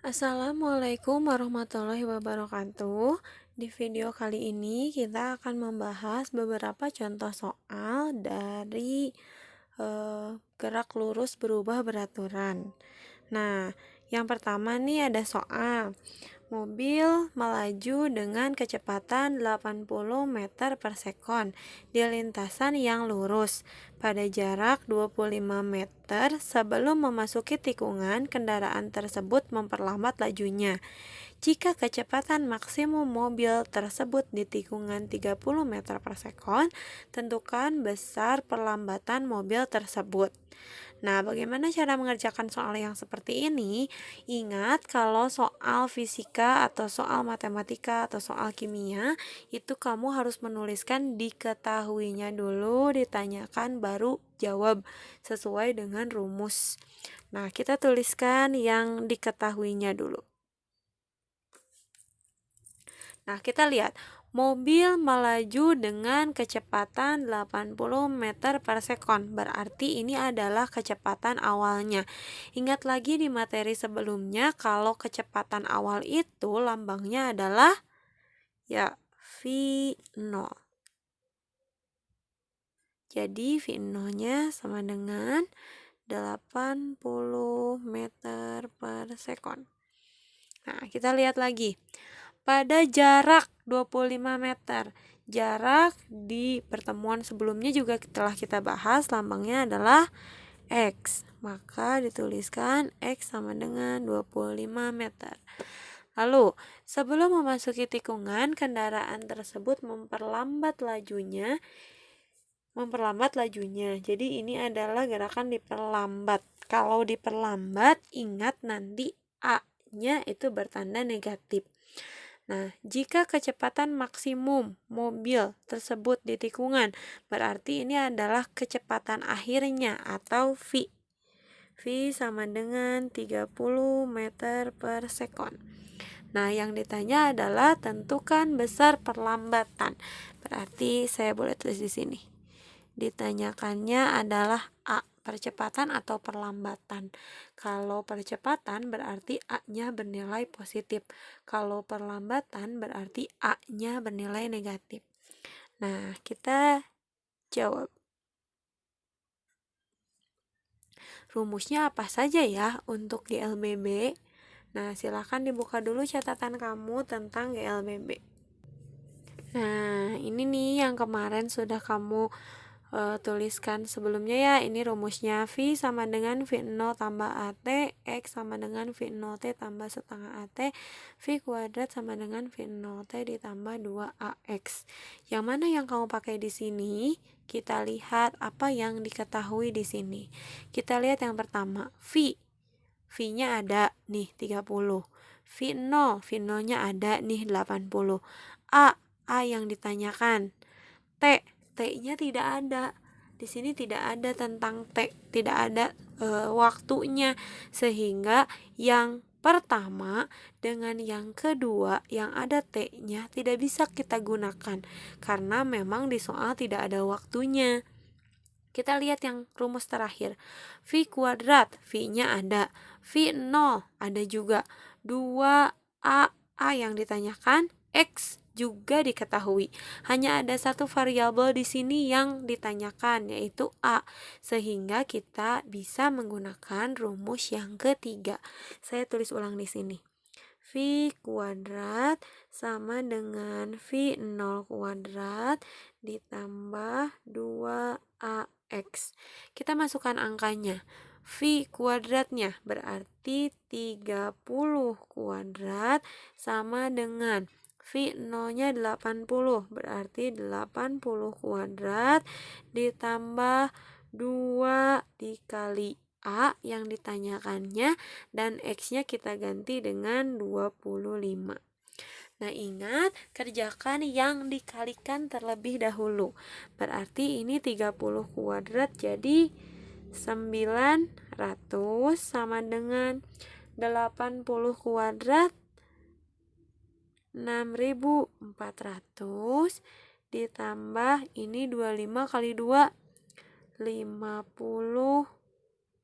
Assalamualaikum warahmatullahi wabarakatuh. Di video kali ini kita akan membahas beberapa contoh soal dari gerak lurus berubah beraturan. Nah, yang pertama nih ada soal. Mobil melaju dengan kecepatan 80 meter per sekon di lintasan yang lurus pada jarak 25 meter sebelum memasuki tikungan. Kendaraan tersebut memperlambat lajunya. Jika kecepatan maksimum mobil tersebut di tikungan 30 meter per sekon, tentukan besar perlambatan mobil tersebut. Nah, bagaimana cara mengerjakan soal yang seperti ini? Ingat, kalau soal fisika atau soal matematika atau soal kimia, itu kamu harus menuliskan diketahuinya dulu, ditanyakan baru jawab sesuai dengan rumus. Nah, kita tuliskan yang diketahuinya dulu. Nah, kita lihat. Mobil melaju dengan kecepatan 80 meter per sekon. Berarti ini adalah kecepatan awalnya. Ingat lagi di materi sebelumnya, kalau kecepatan awal itu lambangnya adalah ya V0. Jadi V0-nya sama dengan 80 meter per sekon. Nah, kita lihat lagi. Pada jarak 25 meter. Jarak di pertemuan sebelumnya juga telah kita bahas, lambangnya adalah X. Maka dituliskan X sama dengan 25 meter. Lalu, sebelum memasuki tikungan, kendaraan tersebut memperlambat lajunya. Jadi ini adalah gerakan diperlambat. Kalau diperlambat, ingat nanti A-nya itu bertanda negatif. Nah, jika kecepatan maksimum mobil tersebut di tikungan, berarti ini adalah kecepatan akhirnya atau V. V sama dengan 30 meter per sekon. Nah, yang ditanya adalah tentukan besar perlambatan. Berarti saya boleh tulis di sini. Ditanyakannya adalah A, percepatan atau perlambatan. Kalau percepatan berarti A-nya bernilai positif. Kalau perlambatan berarti A-nya bernilai negatif. Nah, kita jawab. Rumusnya apa saja ya untuk GLBB? Nah, silakan dibuka dulu catatan kamu tentang GLBB. Nah, ini nih yang kemarin sudah kamu tuliskan sebelumnya ya. Ini rumusnya. V sama dengan V0 tambah AT, X sama dengan V0T tambah setengah AT, V kuadrat sama dengan V0T ditambah 2AX. Yang mana yang kamu pakai di sini? Kita lihat apa yang diketahui di sini. Kita lihat yang pertama, V. V-nya ada nih 30. V0, V0-nya ada nih 80. A yang ditanyakan. T-nya tidak ada. Di sini tidak ada tentang T, tidak ada waktunya. Sehingga yang pertama dengan yang kedua yang ada T-nya tidak bisa kita gunakan karena memang di soal tidak ada waktunya. Kita lihat yang rumus terakhir. V kuadrat, V-nya ada. V0 ada juga. 2A yang ditanyakan, X juga diketahui. Hanya ada satu variabel di sini yang ditanyakan, yaitu A. Sehingga kita bisa menggunakan rumus yang ketiga. Saya tulis ulang di sini. V kuadrat sama dengan V0 kuadrat ditambah 2AX. Kita masukkan angkanya. V kuadratnya berarti 30 kuadrat sama dengan V0-nya 80, berarti 80 kuadrat ditambah 2 dikali A yang ditanyakannya, dan X-nya kita ganti dengan 25. Nah, ingat, kerjakan yang dikalikan terlebih dahulu. Berarti ini 30 kuadrat jadi 900 sama dengan 80 kuadrat 6.400 ditambah ini 25 kali 2 50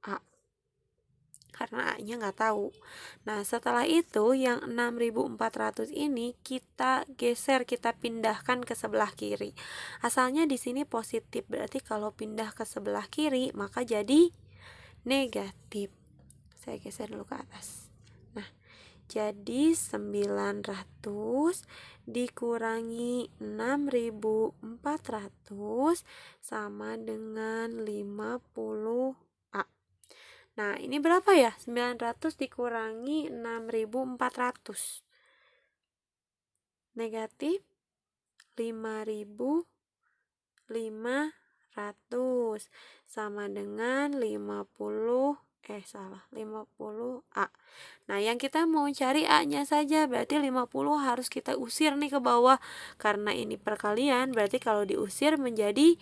A. karena A-nya nggak tahu. Nah, setelah itu yang 6.400 ini kita geser, kita pindahkan ke sebelah kiri. Asalnya di sini positif, berarti kalau pindah ke sebelah kiri maka jadi negatif. Saya geser dulu ke atas. Nah, jadi 900 dikurangi 6.400 sama dengan 50A. Nah, ini berapa ya? 900 dikurangi 6.400. Negatif 5.500 sama dengan 50A. Nah, yang kita mau cari A-nya saja, berarti 50 harus kita usir nih ke bawah. Karena ini perkalian, berarti kalau diusir menjadi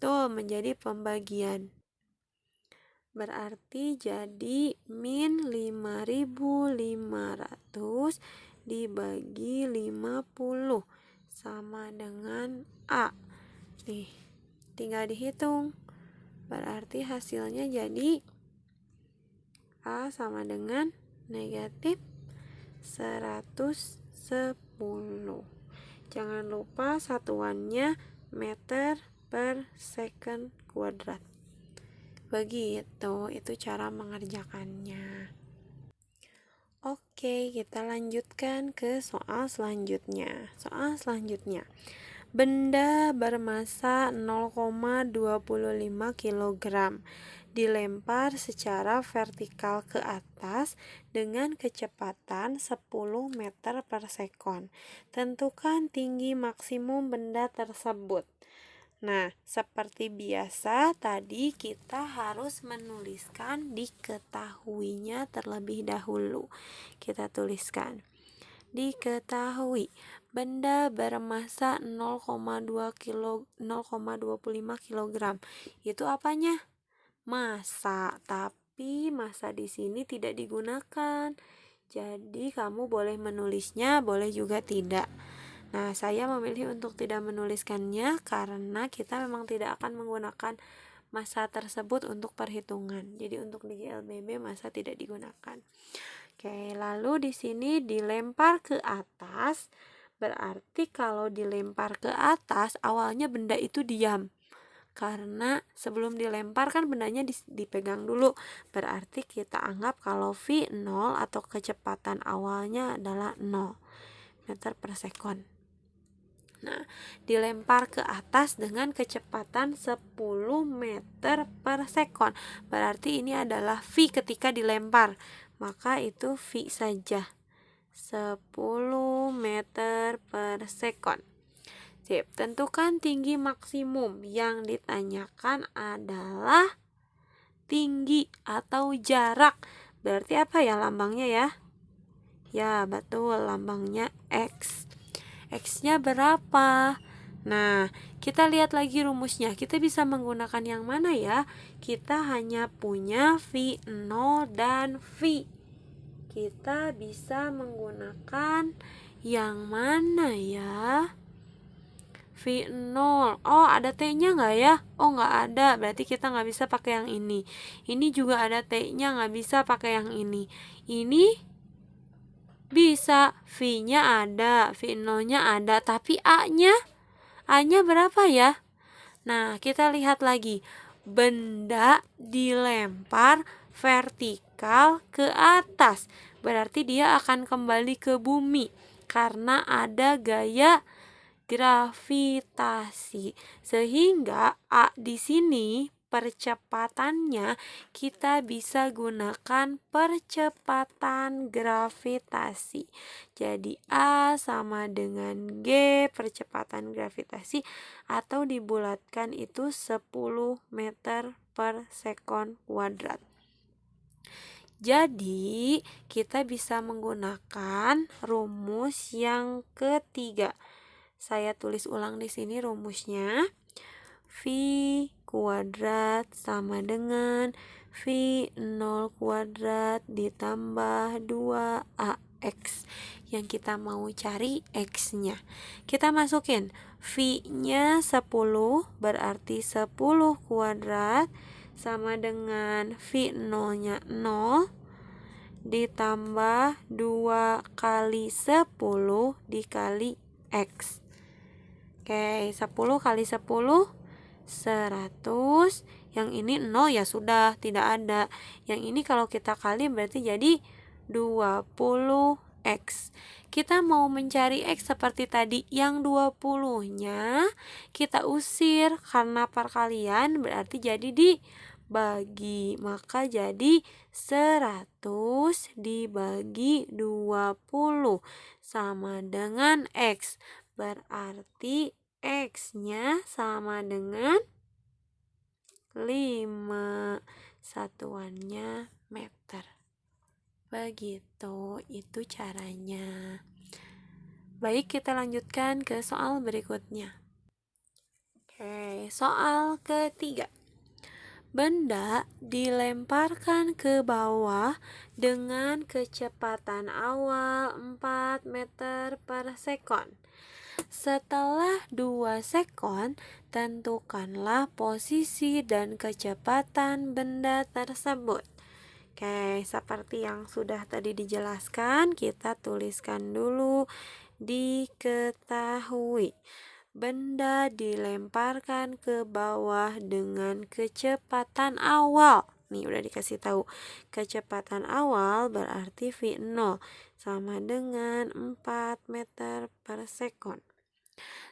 menjadi pembagian. Berarti jadi min 5.500 dibagi 50 sama dengan A. Nih, tinggal dihitung. Berarti hasilnya jadi A sama dengan negatif 110. Jangan lupa satuannya meter per second kuadrat. Begitu, itu cara mengerjakannya. Oke, kita lanjutkan ke soal selanjutnya. Benda bermasa 0,25 kg dilempar secara vertikal ke atas dengan kecepatan 10 meter per sekon. Tentukan tinggi maksimum benda tersebut. Nah, seperti biasa tadi kita harus menuliskan diketahuinya terlebih dahulu. Kita tuliskan. Diketahui benda bermasa 0,25 kg. Itu apanya? Massa, tapi massa di sini tidak digunakan. Jadi kamu boleh menulisnya, boleh juga tidak. Nah, saya memilih untuk tidak menuliskannya karena kita memang tidak akan menggunakan massa tersebut untuk perhitungan. Jadi untuk di GLBB massa tidak digunakan. Oke, lalu di sini dilempar ke atas. Berarti kalau dilempar ke atas, awalnya benda itu diam. Karena sebelum dilempar kan bendanya dipegang dulu. Berarti kita anggap kalau V 0 atau kecepatan awalnya adalah 0 meter per sekon. Nah, dilempar ke atas dengan kecepatan 10 meter per sekon. Berarti ini adalah V ketika dilempar. Maka itu V saja. 10 meter per sekon. Sip, tentukan tinggi maksimum. Yang ditanyakan adalah tinggi atau jarak. Berarti apa ya lambangnya ya? Ya, betul, lambangnya X. X-nya berapa? Nah, kita lihat lagi rumusnya. Kita bisa menggunakan yang mana ya? Kita hanya punya V0 dan V. Kita bisa menggunakan yang mana ya? V0. Oh, ada T-nya nggak ya? Oh, nggak ada. Berarti kita nggak bisa pakai yang ini. Ini juga ada T-nya, nggak bisa pakai yang ini. Ini bisa, V-nya ada, V0-nya ada, tapi A-nya berapa ya? Nah, kita lihat lagi. Benda dilempar vertikal ke atas. Berarti dia akan kembali ke bumi karena ada gaya gravitasi. Sehingga A di sini percepatannya kita bisa gunakan percepatan gravitasi. Jadi A sama dengan G percepatan gravitasi, atau dibulatkan itu 10 meter per sekon kuadrat. Jadi kita bisa menggunakan rumus yang ketiga. Saya tulis ulang di sini rumusnya. V kuadrat sama dengan V0 kuadrat ditambah 2AX. Yang kita mau cari X-nya. Kita masukin V-nya 10, berarti 10 kuadrat sama dengan V0 nya 0 ditambah 2 kali 10 dikali X. Oke, 10 kali 10 100. Yang ini 0 ya sudah, tidak ada. Yang ini kalau kita kali berarti jadi 20X. Kita mau mencari X seperti tadi. Yang 20-nya kita usir karena perkalian berarti jadi dibagi. Maka jadi 100 dibagi 20 sama dengan X. Berarti X-nya sama dengan 5. Satuannya meter. Begitu, itu caranya. Baik, kita lanjutkan ke soal berikutnya. Oke, soal ketiga. Benda dilemparkan ke bawah dengan kecepatan awal 4 meter per sekon. Setelah 2 sekon, tentukanlah posisi dan kecepatan benda tersebut. Oke, seperti yang sudah tadi dijelaskan, kita tuliskan dulu diketahui. Benda dilemparkan ke bawah dengan kecepatan awal. Nih udah dikasih tahu. Kecepatan awal berarti V0 sama dengan 4 meter per sekon.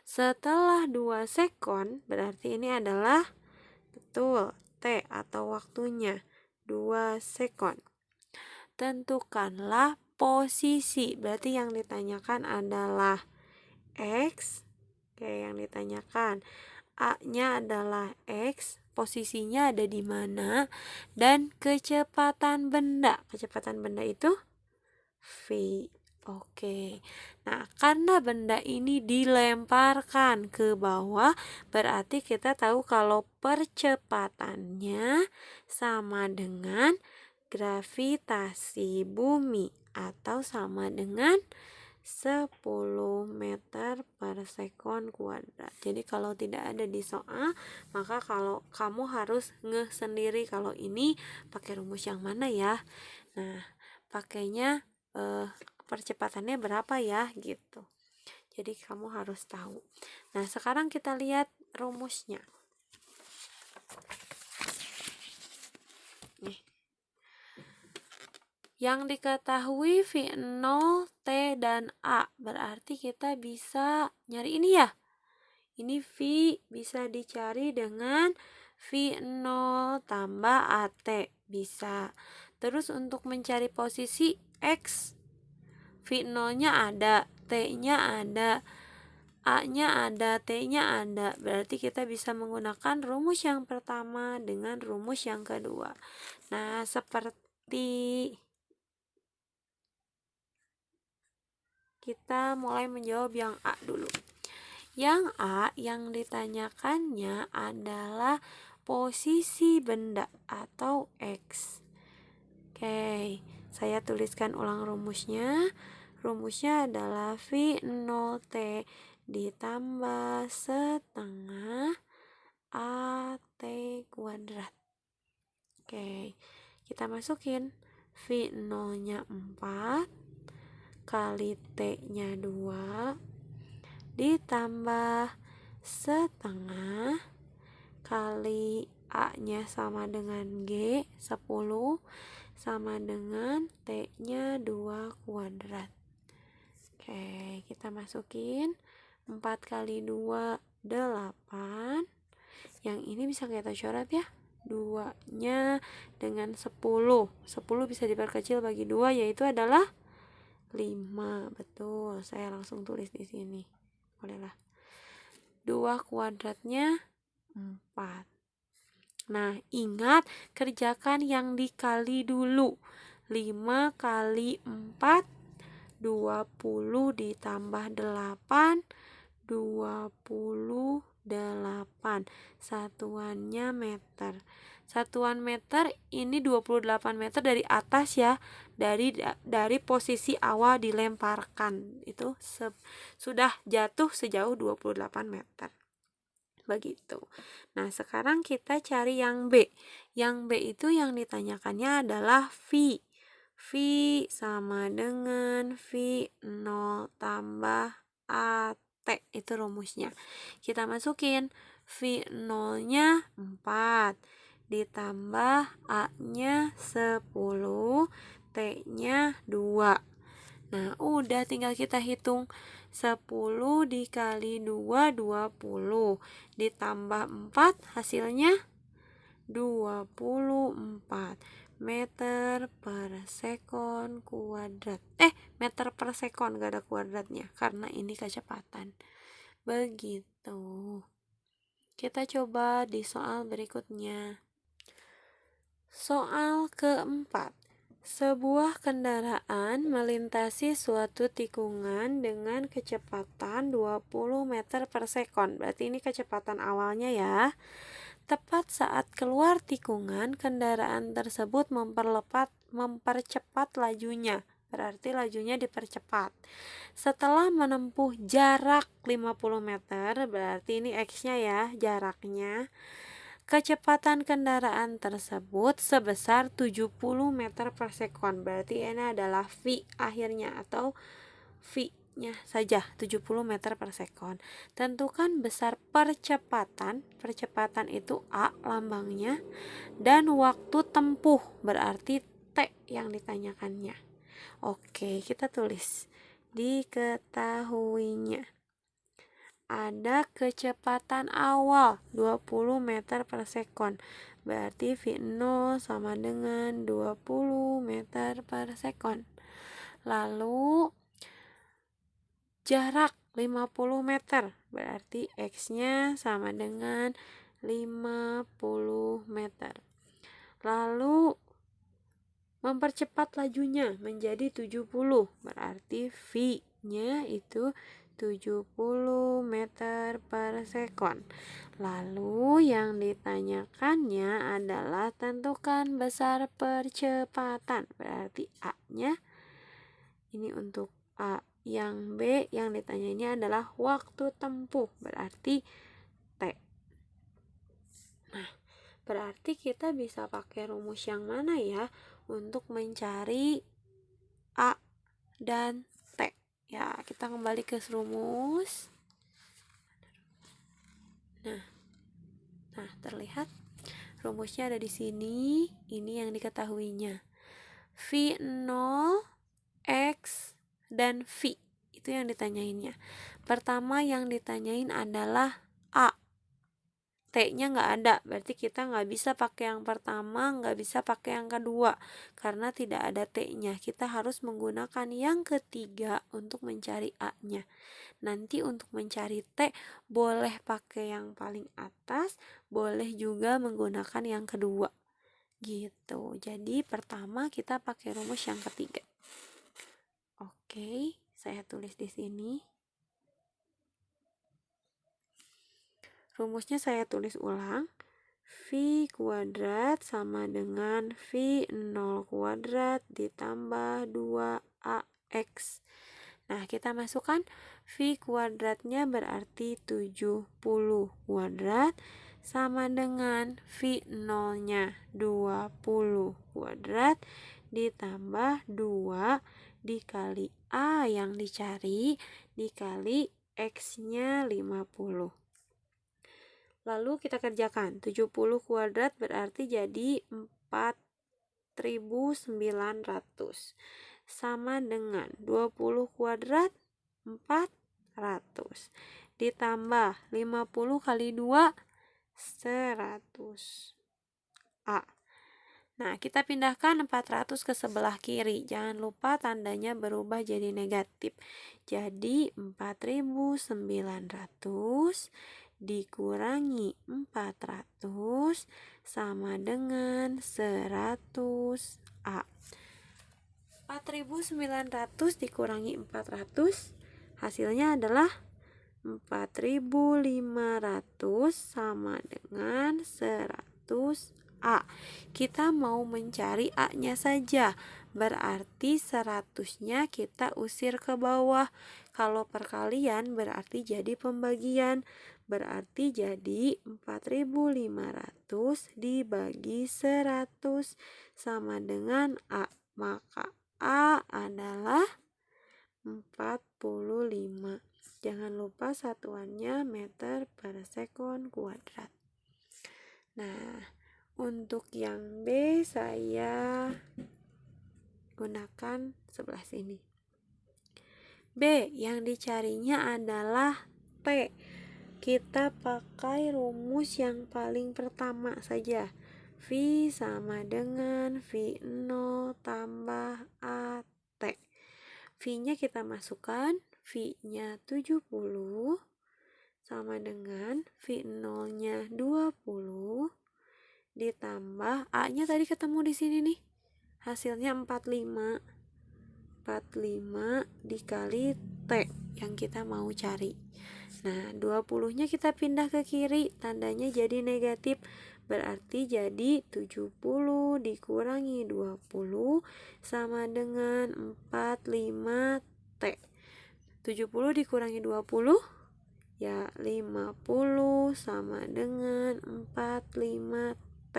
Setelah 2 sekon, berarti ini adalah betul T atau waktunya 2 sekon. Tentukanlah posisi. Berarti yang ditanyakan adalah X. Oke, yang ditanyakan A-nya adalah X, posisinya ada di mana, dan kecepatan benda. Kecepatan benda itu V. Oke. Nah, karena benda ini dilemparkan ke bawah, berarti kita tahu kalau percepatannya sama dengan gravitasi bumi atau sama dengan 10 meter per sekon kuadrat. Jadi kalau tidak ada di soal, maka kalau kamu harus ngeh sendiri kalau ini pakai rumus yang mana ya. Nah, pakainya percepatannya berapa ya gitu. Jadi kamu harus tahu. Nah, sekarang kita lihat rumusnya. Nih. Yang diketahui V0, T, dan A. Berarti kita bisa nyari ini ya. Ini V bisa dicari dengan V0 tambah AT. Bisa. Terus untuk mencari posisi X, V0-nya ada, T-nya ada, A-nya ada, T-nya ada. Berarti kita bisa menggunakan rumus yang pertama dengan rumus yang kedua. Nah, seperti kita mulai menjawab yang A dulu. Yang A yang ditanyakannya adalah posisi benda atau X. Oke, saya tuliskan ulang rumusnya. Rumusnya adalah V0T ditambah setengah AT kuadrat. Oke, kita masukin V0-nya 4 kali T-nya 2 ditambah setengah kali A-nya sama dengan G 10 sama dengan T-nya 2 kuadrat. Oke, kita masukin 4 kali 2 8. Yang ini bisa kita coret ya. 2-nya dengan 10. 10 bisa diperkecil bagi 2 yaitu adalah 5. Betul, saya langsung tulis di sini. Bolehlah. 2 kuadratnya 4. Nah, ingat kerjakan yang dikali dulu. 5 kali 4 20 ditambah 8 28. Satuannya meter. Satuan meter ini 28 meter dari atas ya. Dari posisi awal dilemparkan. Itu sudah jatuh sejauh 28 meter. Begitu. Nah, sekarang kita cari yang B. Yang B itu yang ditanyakannya adalah V. V sama dengan V0 tambah AT. Itu rumusnya. Kita masukin V0-nya 4 ditambah A-nya 10, T-nya 2. Nah, udah tinggal kita hitung. 10 dikali 2, 20. Ditambah 4, hasilnya 24 meter per sekon kuadrat. Meter per sekon, gak ada kuadratnya, karena ini kecepatan. Begitu. Kita coba di soal berikutnya. Soal keempat. Sebuah kendaraan melintasi suatu tikungan dengan kecepatan 20 meter per sekon. Berarti ini kecepatan awalnya ya. Tepat saat keluar tikungan, kendaraan tersebut mempercepat lajunya. Berarti lajunya dipercepat. Setelah menempuh jarak 50 meter, berarti ini X-nya ya, jaraknya. Kecepatan kendaraan tersebut sebesar 70 meter per sekon. Berarti ini adalah V akhirnya atau V-nya saja 70 meter per sekon. Tentukan besar percepatan. Percepatan itu A lambangnya. Dan waktu tempuh berarti T yang ditanyakannya. Oke, kita tulis. Diketahuinya. Ada kecepatan awal 20 meter per sekon. Berarti V0 sama dengan 20 meter per sekon. Lalu jarak 50 meter. Berarti X-nya sama dengan 50 meter. Lalu mempercepat lajunya menjadi 70. Berarti V-nya itu 70 meter per sekon. Lalu yang ditanyakannya adalah tentukan besar percepatan. Berarti A-nya ini untuk A. Yang B yang ditanya ini adalah waktu tempuh. Berarti T. Nah, berarti kita bisa pakai rumus yang mana ya untuk mencari A dan T? Ya, kita kembali ke rumus. Nah, terlihat rumusnya ada di sini. Ini yang diketahuinya. V0, X, dan V. Itu yang ditanyainnya. Pertama yang ditanyain adalah A. T-nya nggak ada, berarti kita nggak bisa pakai yang pertama, nggak bisa pakai yang kedua, karena tidak ada T-nya. Kita harus menggunakan yang ketiga untuk mencari A-nya. Nanti untuk mencari T, boleh pakai yang paling atas, boleh juga menggunakan yang kedua. Gitu. Jadi pertama kita pakai rumus yang ketiga. Oke, saya tulis di sini. Rumusnya saya tulis ulang. V kuadrat sama dengan V0 kuadrat ditambah 2AX. Nah, kita masukkan V kuadratnya berarti 70 kuadrat sama dengan V0-nya 20 kuadrat ditambah 2 dikali A yang dicari dikali X-nya 50. Lalu kita kerjakan. 70 kuadrat berarti jadi 4.900. Sama dengan 20 kuadrat 400. Ditambah 50 kali 2 100. A. Nah, kita pindahkan 400 ke sebelah kiri. Jangan lupa tandanya berubah jadi negatif. Jadi 4.900 dikurangi 400 sama dengan 100 A. 4.900 dikurangi 400 hasilnya adalah 4.500 sama dengan 100 A. Kita mau mencari A-nya saja. Berarti 100-nya kita usir ke bawah. Kalau perkalian berarti jadi pembagian. berarti jadi 4.500 dibagi 100 sama dengan A. Maka A adalah 45. Jangan lupa satuannya meter per sekon kuadrat. Nah, untuk yang B saya gunakan sebelah sini. B, yang dicarinya adalah T. Kita pakai rumus yang paling pertama saja. V sama dengan V0 tambah AT. V-nya kita masukkan, V-nya 70 sama dengan V0-nya 20 ditambah A-nya tadi ketemu di sini nih. Hasilnya 45. 45 dikali T yang kita mau cari. Nah, 20-nya kita pindah ke kiri, tandanya jadi negatif. Berarti jadi 70 dikurangi 20 sama dengan 45T. 70 dikurangi 20 ya 50 sama dengan 45T.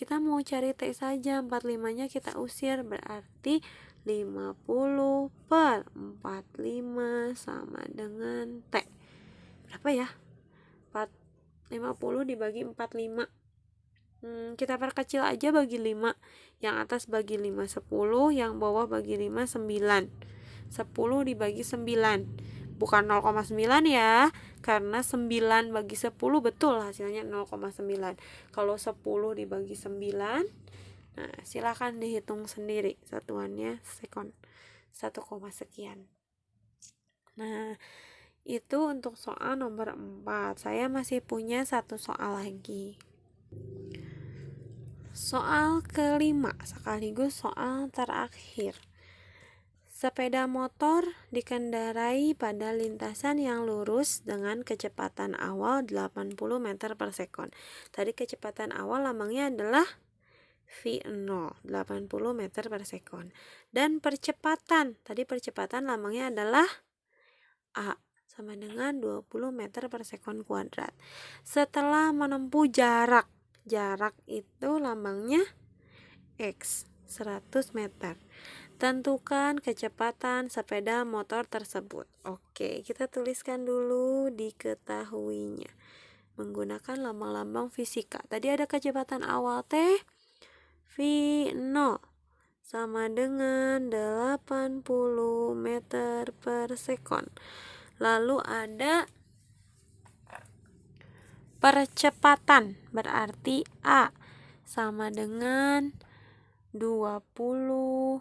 Kita mau cari T saja, 45-nya kita usir, berarti 50 per 45 sama dengan T. Berapa ya? 50 dibagi 45. Kita perkecil aja bagi 5. Yang atas bagi 5 10, yang bawah bagi 5 9. 10 dibagi 9. Bukan 0,9 ya, karena 9 bagi 10 betul hasilnya 0,9. Kalau 10 dibagi 9, nah silakan dihitung sendiri, satuannya sekon, 1, sekian. Nah, itu untuk soal nomor 4. Saya masih punya satu soal lagi. Soal kelima sekaligus soal terakhir. Sepeda motor dikendarai pada lintasan yang lurus dengan kecepatan awal 80 meter per sekon. Tadi kecepatan awal lambangnya adalah V0, 80 meter per sekon. Dan percepatan, tadi percepatan lambangnya adalah A, sama dengan 20 meter per sekon kuadrat. Setelah menempuh jarak itu lambangnya X, 100 meter. Tentukan kecepatan sepeda motor tersebut. Oke, kita tuliskan dulu diketahuinya menggunakan lambang-lambang fisika. Tadi ada kecepatan awal T, V0 sama dengan 80 meter per sekon. Lalu ada percepatan, berarti A sama dengan 20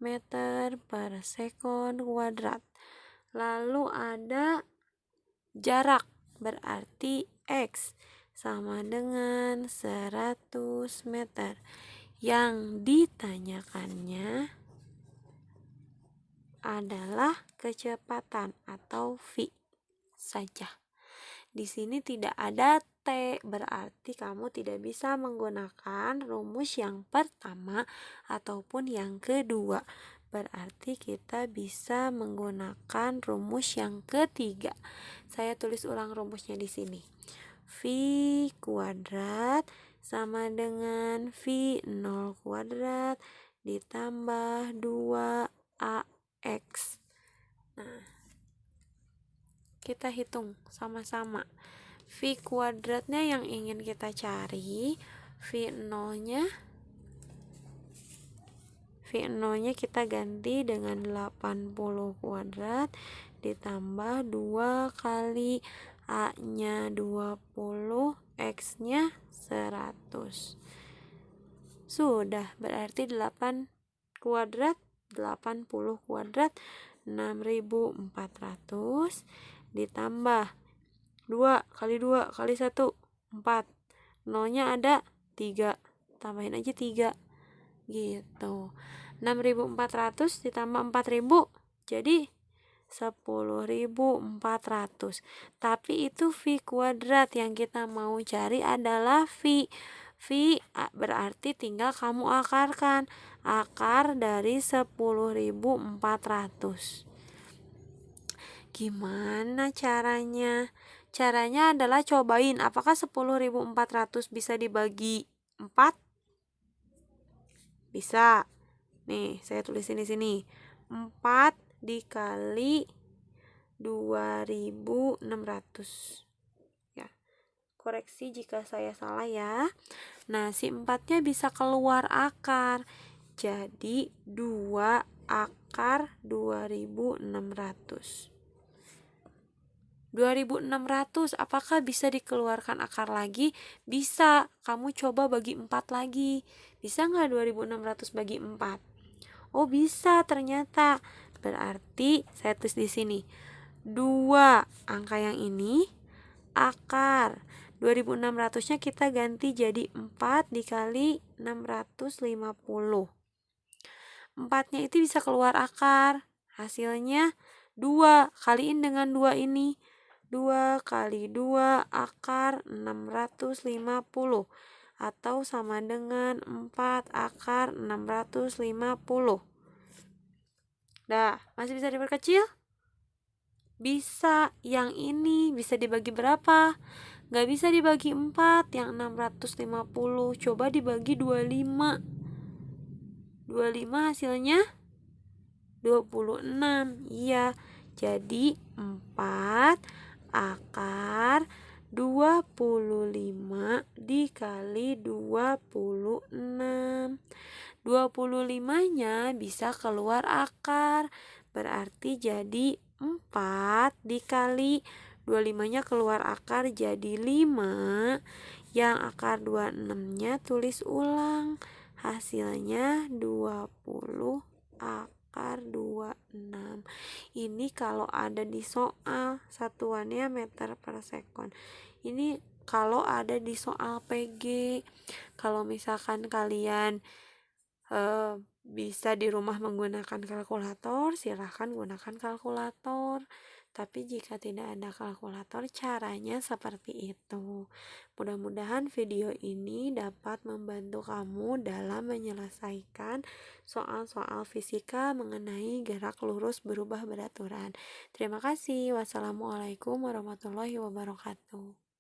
meter per sekon kuadrat. Lalu ada jarak, berarti X sama dengan 100 meter. Yang ditanyakannya adalah kecepatan atau V saja. Di sini tidak ada T, berarti kamu tidak bisa menggunakan rumus yang pertama ataupun yang kedua. Berarti kita bisa menggunakan rumus yang ketiga. Saya tulis ulang rumusnya di sini. V kuadrat sama dengan V0 kuadrat ditambah 2AX. Nah, kita hitung sama-sama. V kuadratnya yang ingin kita cari, V0-nya kita ganti dengan 80 kuadrat ditambah 2 kali A-nya 20, X-nya 100. Sudah, berarti 8 kuadrat, 80 kuadrat 6.400 ditambah 2 kali 2 kali 1 4, nolnya ada 3, tambahin aja 3 gitu. 6.400 ditambah 4.000 jadi 10.400. Tapi itu V kuadrat, yang kita mau cari adalah V. V berarti tinggal kamu akarkan. Akar dari 10.400. Gimana caranya? Caranya adalah cobain apakah 10.400 bisa dibagi 4? Bisa. Nih, saya tulisin di sini. 4 dikali 2.600. Ya. Koreksi jika saya salah ya. Nah, si 4-nya bisa keluar akar. Jadi 2 akar 2.600. 2.600 apakah bisa dikeluarkan akar lagi? Bisa. Kamu coba bagi 4 lagi. Bisa nggak 2.600 bagi 4? Oh, bisa ternyata. Berarti saya tulis di sini. 2 angka yang ini akar 2.600-nya kita ganti jadi 4 dikali 650. 4-nya itu bisa keluar akar. Hasilnya 2. Kaliin dengan 2 ini. 2 kali 2 akar 650. Atau sama dengan 4 akar 650. Dah, masih bisa diperkecil? Bisa. Yang ini bisa dibagi berapa? Nggak bisa dibagi 4 yang 650. Coba dibagi 25. 25 hasilnya 26. Iya. Jadi 4 akar 25 dikali 26. 25-nya bisa keluar akar. Berarti jadi 4 dikali 25-nya keluar akar jadi 5. Yang akar 26-nya tulis ulang. Hasilnya 20 akar 26. Ini kalau ada di soal, satuannya meter per sekon. Ini kalau ada di soal PG. Kalau misalkan kalian bisa di rumah menggunakan kalkulator, silahkan gunakan kalkulator. Tapi jika tidak ada kalkulator, caranya seperti itu. Mudah-mudahan video ini dapat membantu kamu dalam menyelesaikan soal-soal fisika mengenai gerak lurus berubah beraturan. Terima kasih. Wassalamualaikum warahmatullahi wabarakatuh.